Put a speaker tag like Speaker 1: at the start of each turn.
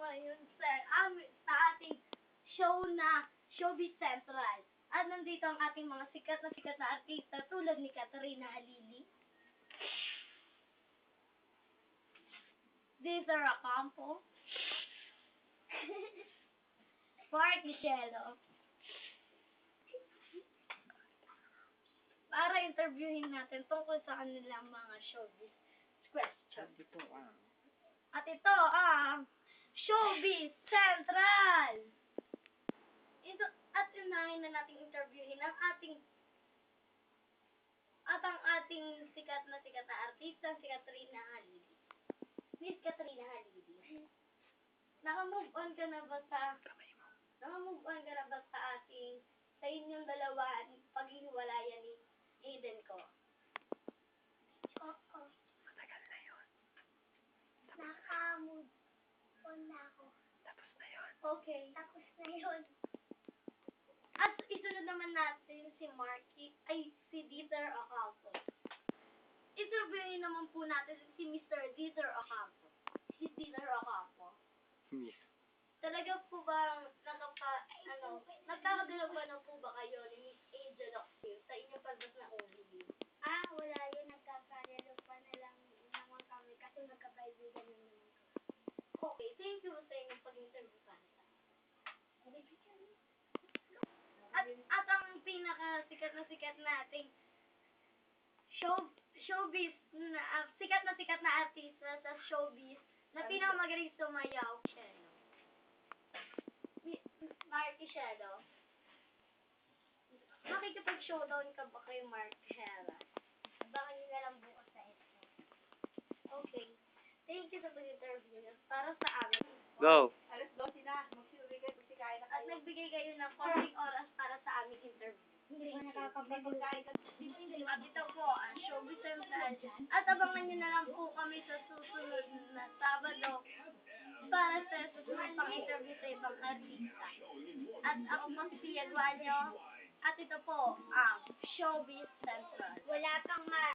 Speaker 1: ngayon sa ating show na Showbiz Central. At nandito ang ating mga sikat na artista tulad ni Katarina Halili, Cesar Ocampo, Mark Michello. Para interviewin natin tungkol sa kanilang mga showbiz questions. At ito ang Showbiz Central! At unahin na nating interviewin ang ating sikat na artista, si Katarina Halili. Miss Katarina Halili. Naka-move on ka na ba sa inyong dalawa paghihiwalayan ni Aiden ko?
Speaker 2: Oo. Matagal na yun. Naka-move on na ako. Tapos na yun.
Speaker 1: Okay.
Speaker 2: Tapos na yun.
Speaker 1: At isunod naman natin si Dieter Ocampo. Interviewin naman po natin si Mr. Dieter Ocampo. Si Dieter Ocampo.
Speaker 2: Miss.
Speaker 1: Talaga po ba nagkakadala ba na po ba kayo ni Miss Angel Ocampo sa inyong pagbas na OVP?
Speaker 2: Wala yun. Nagkakadalo pa na lang naman kami kasi magkakaibigan na naman kami.
Speaker 1: Okay, thank you sa inyong pag-interview pa. At ang pinaka-sikat nating showbiz sikat na artista sa showbiz na pinakamagaling sumayaw, Marky Shadow. Makikipag-showdown ka ba kay Mark Hera?
Speaker 2: Baka nyo na lang bukas sa ito.
Speaker 1: Okay. Thank you sa pag-interview para sa amin.
Speaker 2: Go!
Speaker 1: Alas 12 na. At nagbigay kayo ng konting oras para sa aming interview.
Speaker 2: Hindi ko nakakapagod.
Speaker 1: At ito po ang Showbiz Central. At abangan nyo na lang po kami sa susunod na Sabado para sa susunod pang interview sa ibang artista. At ako po si Pia Guanyo. At ito po ang Showbiz Central.
Speaker 2: Wala kang